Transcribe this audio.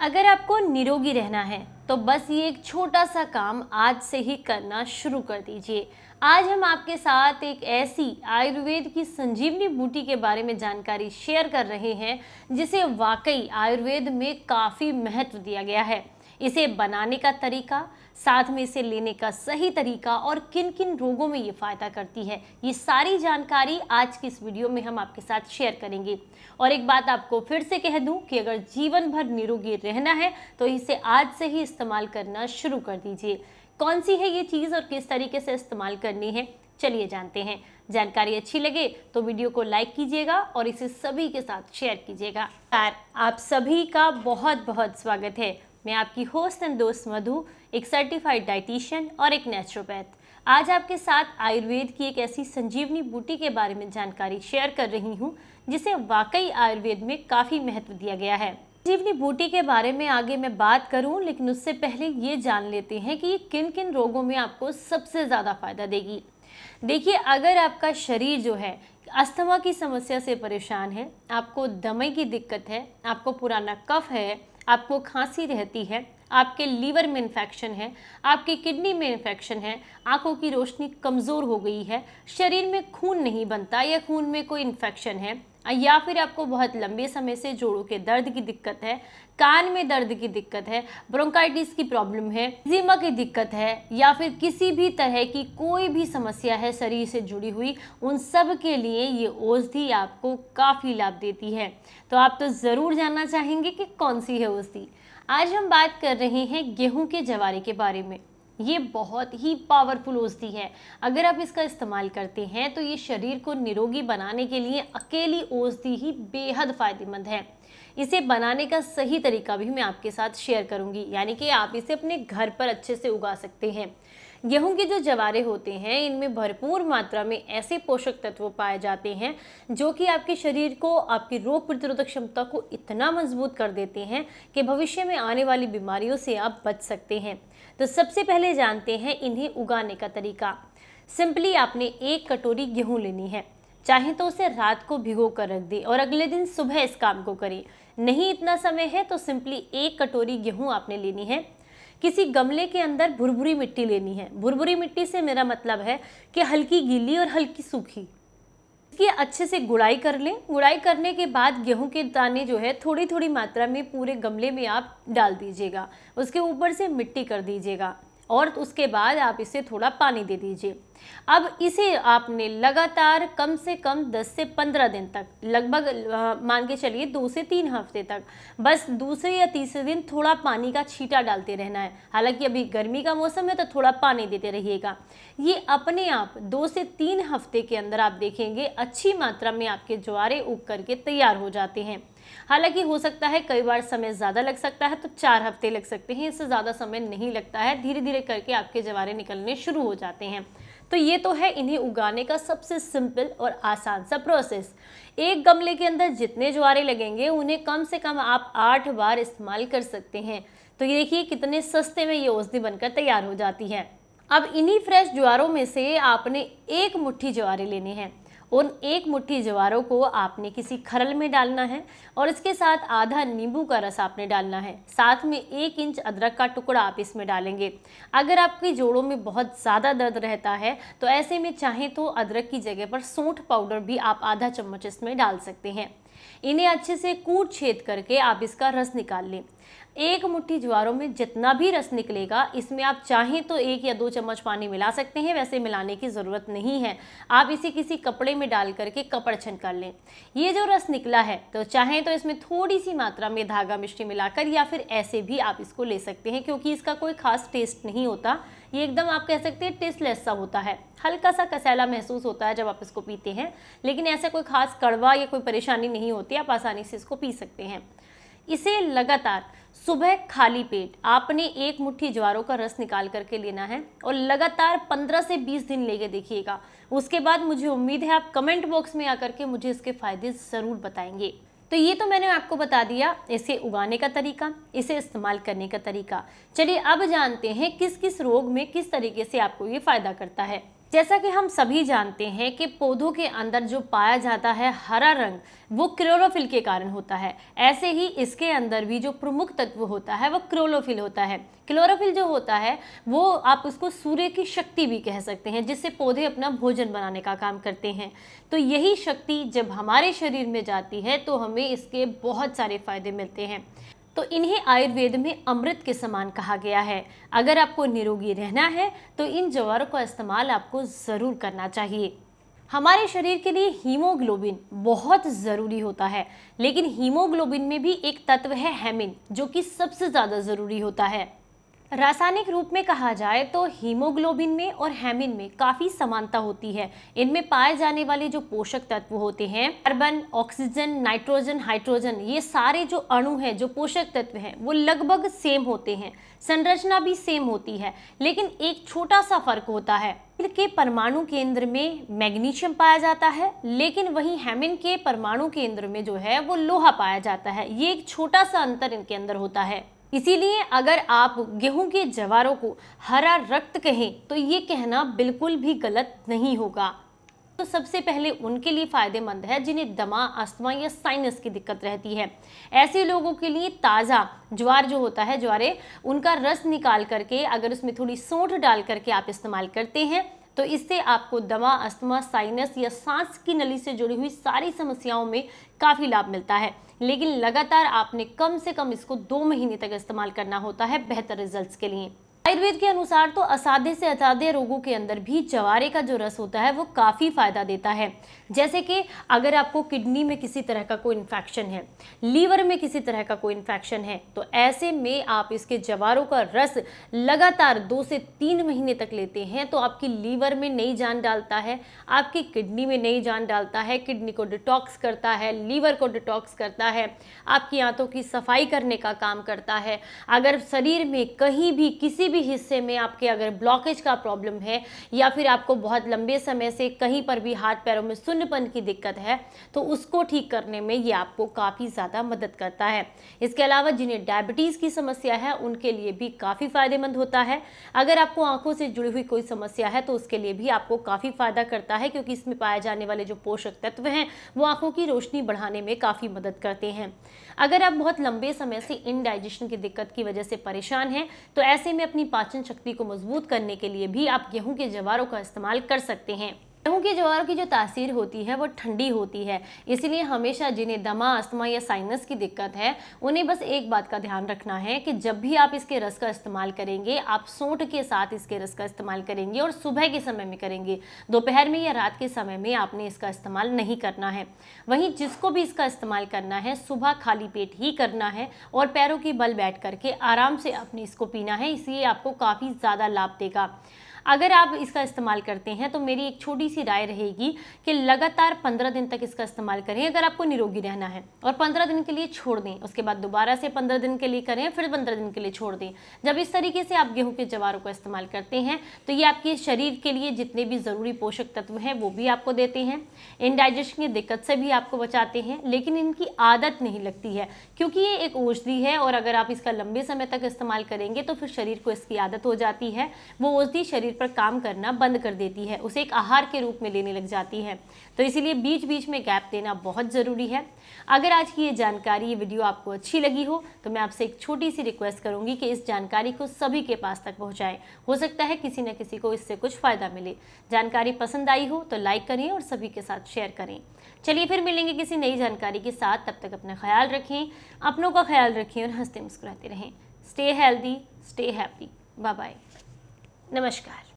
अगर आपको निरोगी रहना है तो बस ये एक छोटा सा काम आज से ही करना शुरू कर दीजिए। आज हम आपके साथ एक ऐसी आयुर्वेद की संजीवनी बूटी के बारे में जानकारी शेयर कर रहे हैं जिसे वाकई आयुर्वेद में काफ़ी महत्व दिया गया है। इसे बनाने का तरीका, साथ में इसे लेने का सही तरीका और किन किन रोगों में ये फ़ायदा करती है, ये सारी जानकारी आज की इस वीडियो में हम आपके साथ शेयर करेंगे। और एक बात आपको फिर से कह दूं कि अगर जीवन भर निरोगी रहना है तो इसे आज से ही इस्तेमाल करना शुरू कर दीजिए। कौन सी है ये चीज़ और किस तरीके से इस्तेमाल करनी है, चलिए जानते हैं। जानकारी अच्छी लगे तो वीडियो को लाइक कीजिएगा और इसे सभी के साथ शेयर कीजिएगा। आप सभी का बहुत बहुत स्वागत है। मैं आपकी होस्ट एंड दोस्त मधु, एक सर्टिफाइड डाइटिशियन और एक नेचुरोपैथ। आज आपके साथ आयुर्वेद की एक ऐसी संजीवनी बूटी के बारे में जानकारी शेयर कर रही हूँ जिसे वाकई आयुर्वेद में काफ़ी महत्व दिया गया है। संजीवनी बूटी के बारे में आगे मैं बात करूँ, लेकिन उससे पहले ये जान लेते हैं कि ये किन किन रोगों में आपको सबसे ज़्यादा फायदा देगी। देखिए, अगर आपका शरीर जो है अस्थमा की समस्या से परेशान है, आपको दमे की दिक्कत है, आपको पुराना कफ है, आपको खांसी रहती है, आपके लीवर में इन्फेक्शन है, आपकी किडनी में इन्फेक्शन है, आंखों की रोशनी कमज़ोर हो गई है, शरीर में खून नहीं बनता या खून में कोई इन्फेक्शन है, या फिर आपको बहुत लंबे समय से जोड़ों के दर्द की दिक्कत है, कान में दर्द की दिक्कत है, ब्रोंकाइटिस की प्रॉब्लम है, एक्जिमा की दिक्कत है, या फिर किसी भी तरह की कोई भी समस्या है शरीर से जुड़ी हुई, उन सब के लिए ये औषधि आपको काफ़ी लाभ देती है। तो आप तो ज़रूर जानना चाहेंगे कि कौन सी है औषधि। आज हम बात कर रहे हैं गेहूं के जवारे के बारे में। ये बहुत ही पावरफुल औषधि है। अगर आप इसका इस्तेमाल करते हैं तो ये शरीर को निरोगी बनाने के लिए अकेली औषधि ही बेहद फायदेमंद है। इसे बनाने का सही तरीका भी मैं आपके साथ शेयर करूंगी, यानी कि आप इसे अपने घर पर अच्छे से उगा सकते हैं। गेहूं के जो जवारे होते हैं इनमें भरपूर मात्रा में ऐसे पोषक तत्व पाए जाते हैं जो कि आपके शरीर को, आपकी रोग प्रतिरोधक क्षमता को इतना मजबूत कर देते हैं कि भविष्य में आने वाली बीमारियों से आप बच सकते हैं। तो सबसे पहले जानते हैं इन्हें उगाने का तरीका। सिंपली आपने एक कटोरी गेहूं लेनी है। चाहे तो उसे रात को भिगो कर रख दें और अगले दिन सुबह इस काम को करें। नहीं इतना समय है तो सिंपली एक कटोरी गेहूं आपने लेनी है। किसी गमले के अंदर भुरभुरी मिट्टी लेनी है। भुरभुरी मिट्टी से मेरा मतलब है कि हल्की गीली और हल्की सूखी। इसकी अच्छे से गुड़ाई कर लें। गुड़ाई करने के बाद गेहूं के दाने जो है थोड़ी थोड़ी मात्रा में पूरे गमले में आप डाल दीजिएगा। उसके ऊपर से मिट्टी कर दीजिएगा और उसके बाद आप इसे थोड़ा पानी दे दीजिए। अब इसे आपने लगातार कम से कम 10 से 15 दिन तक, लगभग मान के चलिए 2 से 3 हफ्ते तक, बस दूसरे या तीसरे दिन थोड़ा पानी का छींटा डालते रहना है। हालांकि अभी गर्मी का मौसम है तो थोड़ा पानी देते रहिएगा। ये अपने आप 2 से 3 हफ्ते के अंदर आप देखेंगे अच्छी मात्रा में आपके ज्वारे उग करके तैयार हो जाते हैं। हालांकि हो सकता है कई बार समय ज़्यादा लग सकता है, तो 4 हफ्ते लग सकते हैं। इससे ज़्यादा समय नहीं लगता है, धीरे धीरे करके आपके जवारे निकलने शुरू हो जाते हैं। तो ये तो है इन्हें उगाने का सबसे सिंपल और आसान सा प्रोसेस। एक गमले के अंदर जितने ज्वारे लगेंगे उन्हें कम से कम आप 8 बार इस्तेमाल कर सकते हैं। तो ये देखिए कितने सस्ते में ये औषधि बनकर तैयार हो जाती है। अब इन्हीं फ्रेश ज्वारों में से आपने एक मुट्ठी ज्वारे लेने हैं। उन एक मुट्ठी ज्वारों को आपने किसी खरल में डालना है और इसके साथ आधा नींबू का रस आपने डालना है। साथ में 1 इंच अदरक का टुकड़ा आप इसमें डालेंगे। अगर आपके जोड़ों में बहुत ज़्यादा दर्द रहता है तो ऐसे में चाहें तो अदरक की जगह पर सौंठ पाउडर भी आप आधा चम्मच इसमें डाल सकते हैं। इन्हें अच्छे से कूट छेद करके आप इसका रस निकाल लें। एक मुट्ठी ज्वारों में जितना भी रस निकलेगा इसमें आप चाहें तो 1 या 2 चम्मच पानी मिला सकते हैं। वैसे मिलाने की ज़रूरत नहीं है। आप इसे किसी कपड़े में डाल करके कपड़ छन कर लें। ये जो रस निकला है तो चाहें तो इसमें थोड़ी सी मात्रा में धागा मिश्री मिलाकर या फिर ऐसे भी आप इसको ले सकते हैं, क्योंकि इसका कोई खास टेस्ट नहीं होता। ये एकदम आप कह सकते हैं टेस्टलेस सा होता है। हल्का सा कसैला महसूस होता है जब आप इसको पीते हैं, लेकिन ऐसा कोई खास कड़वा या कोई परेशानी नहीं होती। आप आसानी से इसको पी सकते हैं। इसे लगातार सुबह खाली पेट आपने एक मुट्ठी ज्वारों का रस निकाल करके लेना है और लगातार 15 से 20 दिन लेके देखिएगा। उसके बाद मुझे उम्मीद है आप कमेंट बॉक्स में आकर के मुझे इसके फायदे ज़रूर बताएंगे। तो ये तो मैंने आपको बता दिया इसे उगाने का तरीका, इसे इस्तेमाल करने का तरीका। चलिए अब जानते हैं किस किस रोग में किस तरीके से आपको ये फ़ायदा करता है। जैसा कि हम सभी जानते हैं कि पौधों के अंदर जो पाया जाता है हरा रंग, वो क्लोरोफिल के कारण होता है। ऐसे ही इसके अंदर भी जो प्रमुख तत्व होता है वो क्लोरोफिल होता है। क्लोरोफिल जो होता है वो आप उसको सूर्य की शक्ति भी कह सकते हैं, जिससे पौधे अपना भोजन बनाने का काम करते हैं। तो यही शक्ति जब हमारे शरीर में जाती है तो हमें इसके बहुत सारे फायदे मिलते हैं। तो इन्हें आयुर्वेद में अमृत के समान कहा गया है। अगर आपको निरोगी रहना है तो इन जवारों का इस्तेमाल आपको ज़रूर करना चाहिए। हमारे शरीर के लिए हीमोग्लोबिन बहुत ज़रूरी होता है, लेकिन हीमोग्लोबिन में भी एक तत्व है हेमिन, जो कि सबसे ज़्यादा ज़रूरी होता है। रासायनिक रूप में कहा जाए तो हीमोग्लोबिन में और हेमिन में काफ़ी समानता होती है। इनमें पाए जाने वाले जो पोषक तत्व होते हैं, कार्बन, ऑक्सीजन, नाइट्रोजन, हाइड्रोजन, ये सारे जो अणु हैं, जो पोषक तत्व हैं, वो लगभग सेम होते हैं। संरचना भी सेम होती है, लेकिन एक छोटा सा फर्क होता है। के परमाणु केंद्र में मैग्नीशियम पाया जाता है, लेकिन वहीं हेमिन के परमाणु केंद्र में जो है वो लोहा पाया जाता है। ये एक छोटा सा अंतर इनके अंदर होता है। इसीलिए अगर आप गेहूं के जवारों को हरा रक्त कहें तो ये कहना बिल्कुल भी गलत नहीं होगा। तो सबसे पहले उनके लिए फायदेमंद है जिन्हें दमा, अस्थमा या साइनस की दिक्कत रहती है। ऐसे लोगों के लिए ताज़ा ज्वार जो होता है, ज्वारे, उनका रस निकाल करके अगर उसमें थोड़ी सौंठ डाल करके आप इस्तेमाल करते हैं तो इससे आपको दमा, अस्थमा, साइनस या सांस की नली से जुड़ी हुई सारी समस्याओं में काफ़ी लाभ मिलता है। लेकिन लगातार आपने कम से कम इसको 2 महीने तक इस्तेमाल करना होता है बेहतर रिजल्ट्स के लिए। आयुर्वेद के अनुसार तो असाध्य से असाध्य रोगों के अंदर भी जवारे का जो रस होता है वो काफ़ी फायदा देता है। जैसे कि अगर आपको किडनी में किसी तरह का कोई इन्फेक्शन है, लीवर में किसी तरह का कोई इन्फेक्शन है, तो ऐसे में आप इसके जवारों का रस लगातार 2 से 3 महीने तक लेते हैं तो आपकी लीवर में नई जान डालता है, आपकी किडनी में नई जान डालता है, किडनी को डिटॉक्स करता है, लीवर को डिटॉक्स करता है, आपकी आंतों की सफाई करने का काम करता है। अगर शरीर में कहीं भी किसी भी हिस्से में आपके अगर ब्लॉकेज का प्रॉब्लम है या फिर आपको बहुत लंबे समय से कहीं पर भी हाथ पैरों में सुन्नपन की दिक्कत है तो उसको ठीक करने में ये आपको काफ़ी ज़्यादा मदद करता है। इसके अलावा जिन्हें डायबिटीज़ की समस्या है उनके लिए भी काफ़ी फायदेमंद होता है। अगर आपको आंखों से जुड़ी हुई कोई समस्या है तो उसके लिए भी आपको काफ़ी फायदा करता है, क्योंकि इसमें पाए जाने वाले जो पोषक तत्व हैं वो आंखों की रोशनी बढ़ाने में काफ़ी मदद करते हैं। अगर आप बहुत लंबे समय से इनडाइजेशन की दिक्कत की वजह से परेशान हैं तो ऐसे में अपनी पाचन शक्ति को मजबूत करने के लिए भी आप गेहूं के जवारों का इस्तेमाल कर सकते हैं। गेहूं के जवारों की जो तासीर होती है वो ठंडी होती है, इसलिए हमेशा जिन्हें दमा, अस्थमा या साइनस की दिक्कत है उन्हें बस एक बात का ध्यान रखना है कि जब भी आप इसके रस का इस्तेमाल करेंगे आप सौंठ के साथ इसके रस का इस्तेमाल करेंगे और सुबह के समय में करेंगे। दोपहर में या रात के समय में आपने इसका इस्तेमाल नहीं करना है। वहीं जिसको भी इसका इस्तेमाल करना है सुबह खाली पेट ही करना है और पैरों के बल बैठ करके आराम से अपने इसको पीना है, इसलिए आपको काफ़ी ज़्यादा लाभ देगा। अगर आप इसका इस्तेमाल करते हैं तो मेरी एक छोटी सी राय रहेगी कि लगातार 15 दिन तक इसका इस्तेमाल करें अगर आपको निरोगी रहना है, और 15 दिन के लिए छोड़ दें। उसके बाद दोबारा से 15 दिन के लिए करें, फिर 15 दिन के लिए छोड़ दें। जब इस तरीके से आप गेहूं के जवारों का इस्तेमाल करते हैं तो ये आपके शरीर के लिए जितने भी ज़रूरी पोषक तत्व हैं वो भी आपको देते हैं, इनडाइजेशन की दिक्कत से भी आपको बचाते हैं, लेकिन इनकी आदत नहीं लगती है क्योंकि ये एक औषधि है और अगर आप इसका लंबे समय तक इस्तेमाल करेंगे तो फिर शरीर को इसकी आदत हो जाती है। वो औषधि शरीर पर काम करना बंद कर देती है, उसे एक आहार के रूप में लेने लग जाती है। तो इसीलिए बीच बीच में गैप देना बहुत ज़रूरी है। अगर आज की ये जानकारी, ये वीडियो आपको अच्छी लगी हो तो मैं आपसे एक छोटी सी रिक्वेस्ट करूंगी कि इस जानकारी को सभी के पास तक पहुंचाएं। हो सकता है किसी न किसी को इससे कुछ फ़ायदा मिले। जानकारी पसंद आई हो तो लाइक करें और सभी के साथ शेयर करें। चलिए फिर मिलेंगे किसी नई जानकारी के साथ। तब तक अपना ख्याल रखें, अपनों का ख्याल रखें और हंसते मुस्कुराते रहें। Stay healthy, stay happy. Bye bye. नमस्कार।